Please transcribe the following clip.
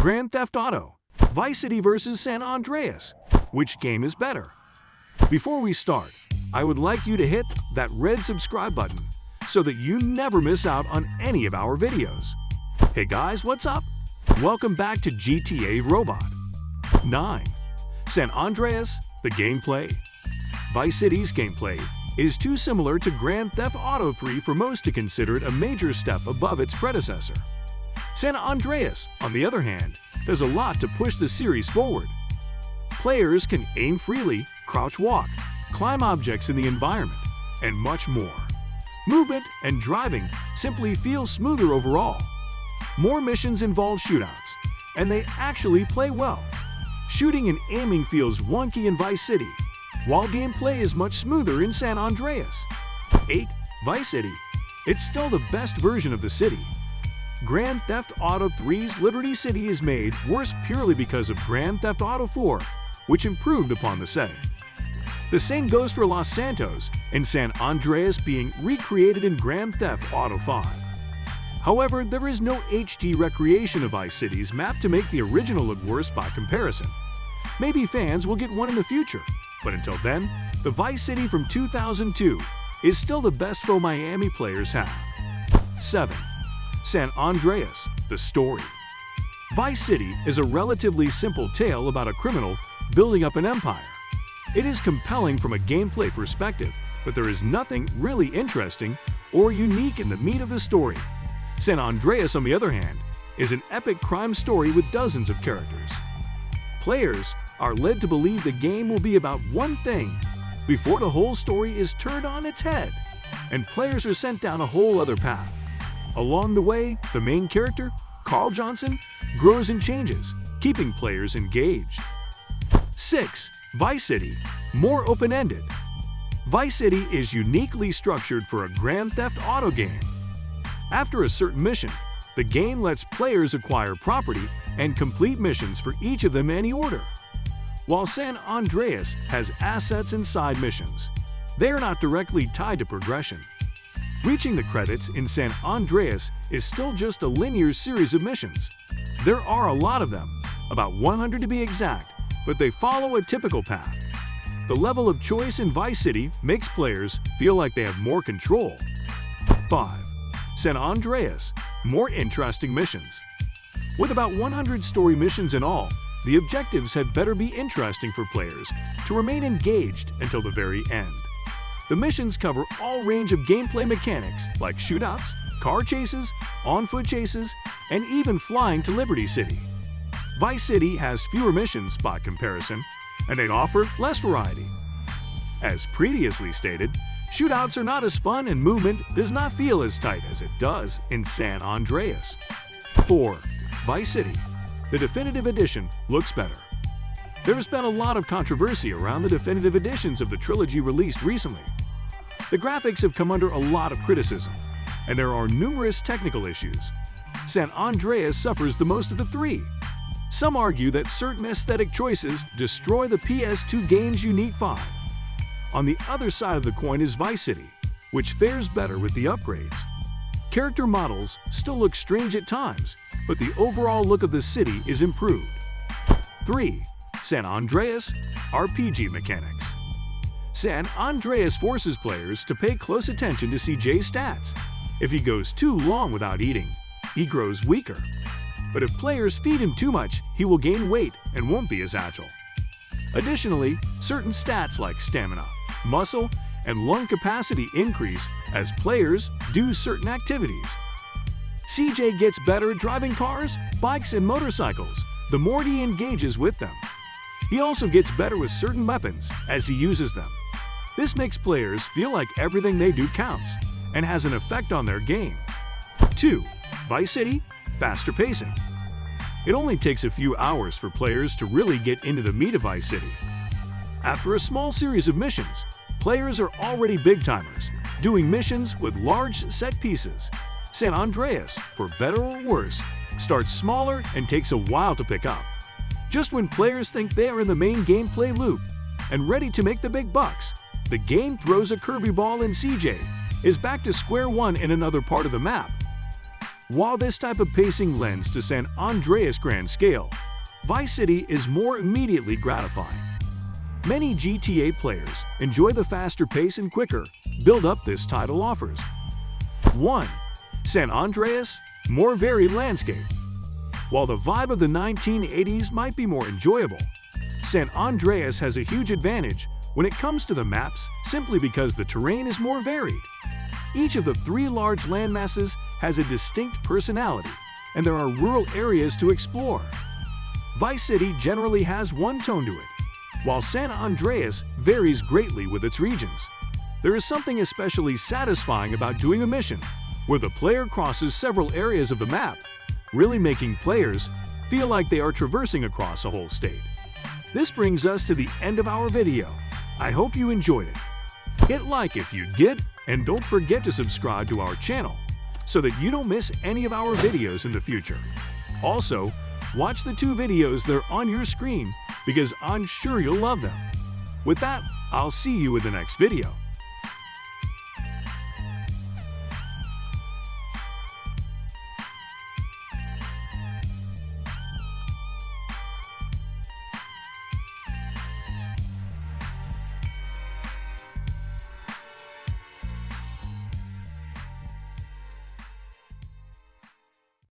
Grand Theft Auto, Vice City vs. San Andreas. Which game is better? Before we start, I would like you to hit that red subscribe button so that you never miss out on any of our videos. Hey guys, what's up? Welcome back to GTA Robot. 9. San Andreas, the gameplay. Vice City's gameplay is too similar to Grand Theft Auto 3 for most to consider it a major step above its predecessor. San Andreas, on the other hand, does a lot to push the series forward. Players can aim freely, crouch walk, climb objects in the environment, and much more. Movement and driving simply feel smoother overall. More missions involve shootouts, and they actually play well. Shooting and aiming feels wonky in Vice City, while gameplay is much smoother in San Andreas. 8. Vice City. It's still the best version of the city. Grand Theft Auto 3's Liberty City is made worse purely because of Grand Theft Auto 4, which improved upon the setting. The same goes for Los Santos and San Andreas being recreated in Grand Theft Auto 5. However, there is no HD recreation of Vice City's map to make the original look worse by comparison. Maybe fans will get one in the future, but until then, the Vice City from 2002 is still the best foe Miami players have. 7. San Andreas, the story. Vice City is a relatively simple tale about a criminal building up an empire. It is compelling from a gameplay perspective, but there is nothing really interesting or unique in the meat of the story. San Andreas, on the other hand, is an epic crime story with dozens of characters. Players are led to believe the game will be about one thing before the whole story is turned on its head, and players are sent down a whole other path. Along the way, the main character, Carl Johnson, grows and changes, keeping players engaged. 6. Vice City, more open-ended. Vice City is uniquely structured for a Grand Theft Auto game. After a certain mission, the game lets players acquire property and complete missions for each of them in any order. While San Andreas has assets and side missions, they are not directly tied to progression. Reaching the credits in San Andreas is still just a linear series of missions. There are a lot of them, about 100 to be exact, but they follow a typical path. The level of choice in Vice City makes players feel like they have more control. 5. San Andreas, more interesting missions. With about 100 story missions in all, the objectives had better be interesting for players to remain engaged until the very end. The missions cover all range of gameplay mechanics like shootouts, car chases, on-foot chases, and even flying to Liberty City. Vice City has fewer missions by comparison, and they offer less variety. As previously stated, shootouts are not as fun and movement does not feel as tight as it does in San Andreas. 4. Vice City. The Definitive Edition looks better. There has been a lot of controversy around the definitive editions of the trilogy released recently. The graphics have come under a lot of criticism, and there are numerous technical issues. San Andreas suffers the most of the three. Some argue that certain aesthetic choices destroy the PS2 game's unique vibe. On the other side of the coin is Vice City, which fares better with the upgrades. Character models still look strange at times, but the overall look of the city is improved. 3. San Andreas, RPG mechanics. San Andreas forces players to pay close attention to CJ's stats. If he goes too long without eating, he grows weaker. But if players feed him too much, he will gain weight and won't be as agile. Additionally, certain stats like stamina, muscle, and lung capacity increase as players do certain activities. CJ gets better at driving cars, bikes, and motorcycles the more he engages with them. He also gets better with certain weapons as he uses them. This makes players feel like everything they do counts and has an effect on their game. 2. Vice City, faster pacing. It only takes a few hours for players to really get into the meat of Vice City. After a small series of missions, players are already big-timers, doing missions with large set pieces. San Andreas, for better or worse, starts smaller and takes a while to pick up. Just when players think they are in the main gameplay loop and ready to make the big bucks, the game throws a curvy ball and CJ is back to square one in another part of the map. While this type of pacing lends to San Andreas' grand scale, Vice City is more immediately gratifying. Many GTA players enjoy the faster pace and quicker build-up this title offers. 1. San Andreas, more varied landscape. While the vibe of the 1980s might be more enjoyable, San Andreas has a huge advantage when it comes to the maps simply because the terrain is more varied. Each of the 3 large landmasses has a distinct personality, and there are rural areas to explore. Vice City generally has one tone to it, while San Andreas varies greatly with its regions. There is something especially satisfying about doing a mission where the player crosses several areas of the map, really making players feel like they are traversing across a whole state. This brings us to the end of our video. I hope you enjoyed it. Hit like if you did, and don't forget to subscribe to our channel so that you don't miss any of our videos in the future. Also, watch the 2 videos that are on your screen because I'm sure you'll love them. With that, I'll see you in the next video.